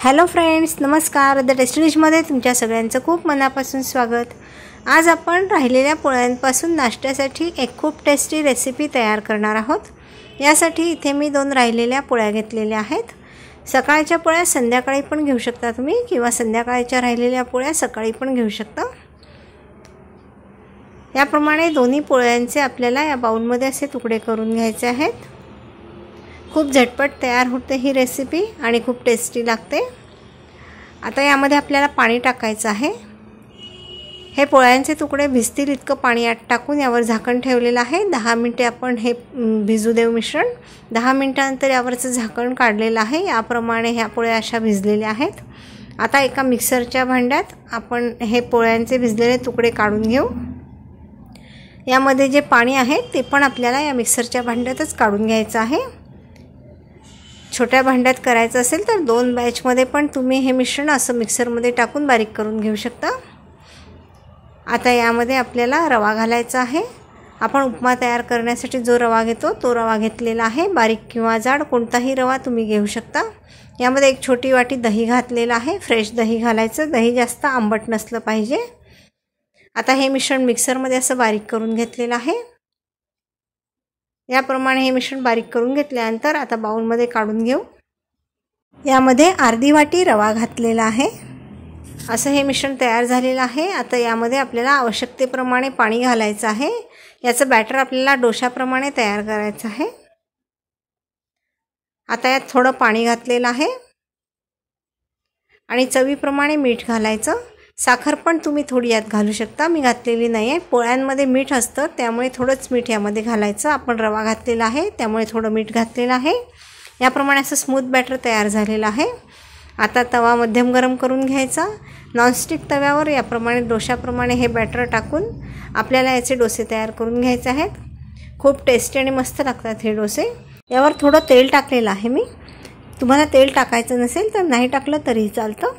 Hello friends, नमस्कार. The tasty डिशमध्ये तुमच्या सगळ्यांचं खूप मनापासून स्वागत. आज आपण राहिलेल्या पोळ्यांपासून नाश्त्यासाठी एक खूप टेस्टी रेसिपी तयार करणार आहोत. यासाठी इथे मी 2 राहिलेल्या पोळ्या घेतलेल्या आहेत. सकाळच्या पोळ्या संध्याकाळी पण घेऊ शकता तुम्ही, किंवा संध्याकाळच्या राहिलेल्या पोळ्या सकाळी पण घेऊ शकता. याप्रमाणे दोन्ही पोळ्यांचे आपल्याला या बाउलमध्ये असे तुकडे करून घ्यायचे आहेत. खूप झटपट तयार होते ही रेसिपी आणि खूप टेस्टी लागते. आता यामध्ये आपल्याला पाणी टाकायचं आहे. हे पोळ्यांचे तुकडे भिजतील इतकं पाणी यात टाकून यावर झाकण ठेवलेलं आहे. 10 मिनिटे आपण हे भिजू देऊ मिश्रण. 10 मिनिटांनंतर यावरचं झाकण काढलेलं आहे. याप्रमाणे ह्या पोळ्या अशा भिजलेल्या आहेत. आता एका मिक्सरच्या भांड्यात आपण हे पोळ्यांचे भिजलेले तुकडे काढून घेऊ. यामध्ये जे पाणी आहे ते पण आपल्याला या मिक्सरच्या भांड्यातच काढून घ्यायचं आहे. छोट्या भांड्यात करायचं असेल तर 2 बॅचमध्ये पण तुम्ही हे मिश्रण असं मिक्सरमध्ये टाकून बारीक करून घेऊ शकता. आता यामध्ये आपल्याला रवा घालायचा आहे. आपण उपमा तयार करण्यासाठी जो रवा घेतो तो रवा घेतलेला आहे. बारीक किंवा जाड कोणताही रवा तुम्ही घेऊ शकता. यामध्ये एक छोटी वाटी दही घातलेलं आहे. फ्रेश दही घालायचं. दही जास्त आंबट नसलं पाहिजे. आता हे मिश्रण मिक्सरमध्ये असं बारीक करून घेतलेलं आहे. याप्रमाणे हे मिश्रण बारीक करून घेतल्यानंतर आता बाउलमध्ये काढून घेऊ. यामध्ये अर्धी वाटी रवा घातलेला आहे. असं हे मिश्रण तयार झालेलं आहे. आता यामध्ये आपल्याला आवश्यकतेप्रमाणे पाणी घालायचं आहे. याचं बॅटर आपल्याला डोशाप्रमाणे तयार करायचं आहे. आता यात थोडं पाणी घातलेलं आहे आणि चवीप्रमाणे मीठ घालायचं. साखर पण तुम्ही थोडी यात घालू शकता. मी घातलेली नाही आहे. पोळ्यांमध्ये मीठ असतं त्यामुळे थोडंच मीठ यामध्ये घालायचं. आपण रवा घातलेला आहे त्यामुळे थोडं मीठ घातलेलं आहे. याप्रमाणे असं स्मूथ बॅटर तयार झालेलं आहे. आता तवा मध्यम गरम करून घ्यायचा. नॉनस्टिक तव्यावर याप्रमाणे डोशाप्रमाणे हे बॅटर टाकून आपल्याला याचे डोसे तयार करून घ्यायचे आहेत. खूप टेस्टी आणि मस्त लागतात हे डोसे. यावर थोडं तेल टाकलेलं आहे मी. तुम्हाला तेल टाकायचं नसेल तर नाही टाकलं तरीही चालतं.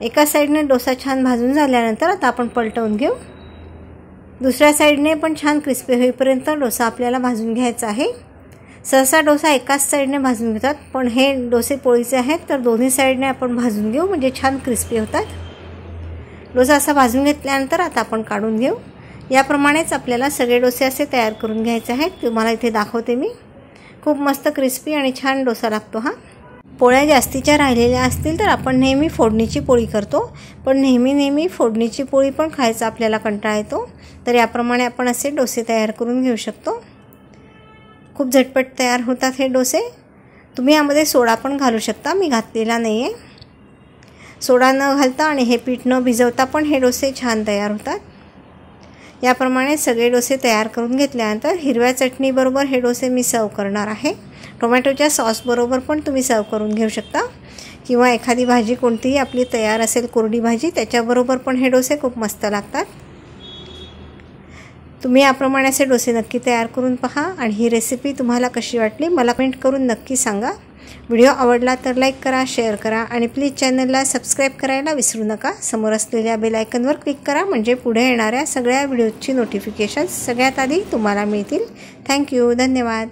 एका साईडने डोसा छान भाजून झाल्यानंतर आता आपण पलटवून घेऊ. दुसऱ्या साईडने पण छान क्रिस्पी होईपर्यंत डोसा आपल्याला भाजून घ्यायचा आहे. सहसा डोसा एकाच साईडने भाजून घेतात, पण हे डोसे पोळीचे आहेत तर दोन्ही साईडने आपण भाजून घेऊ, म्हणजे छान क्रिस्पी होतात. डोसा असा भाजून घेतल्यानंतर आता आपण काढून घेऊ. याप्रमाणेच आपल्याला सगळे डोसे असे तयार करून घ्यायचे आहेत. तुम्हाला इथे दाखवते मी. खूप मस्त क्रिस्पी आणि छान डोसा लागतो हा. पोळ्या जास्तीच्या राहिलेल्या असतील तर आपण नेहमी फोडणीची पोळी करतो, पण नेहमी फोडणीची पोळी पण खायचा आपल्याला कंटाळा येतो. तर याप्रमाणे आपण असे डोसे तयार करून घेऊ शकतो. खूप झटपट तयार होतात हे डोसे. तुम्ही यामध्ये सोडा पण घालू शकता. मी घातलेला नाही आहे. सोडा न घालता आणि हे पीठ न भिजवता पण हे डोसे छान तयार होतात. याप्रमाणे सगळे डोसे तयार करून घेतल्यानंतर हिरव्या चटणीबरोबर हे डोसे मी सर्व करणार आहे. टोमॅटोच्या सॉसबरोबर पण तुम्ही सर्व करून घेऊ शकता, किंवा एखादी भाजी कोणतीही आपली तयार असेल कोरडी भाजी त्याच्याबरोबर पण हे डोसे खूप मस्त लागतात. तुम्ही याप्रमाणे असे डोसे नक्की तयार करून पहा आणि ही रेसिपी तुम्हाला कशी वाटली मला कमेंट करून नक्की सांगा. व्हिडिओ आवडला तर लाईक करा, शेअर करा आणि प्लीज चॅनलला सबस्क्राईब करायला विसरू नका. समोर असलेल्या बेल आयकॉनवर क्लिक करा, म्हणजे पुढे येणाऱ्या सगळ्या व्हिडिओची नोटिफिकेशन्स सगळ्यात आधी तुम्हाला मिळतील. थँक्यू. धन्यवाद.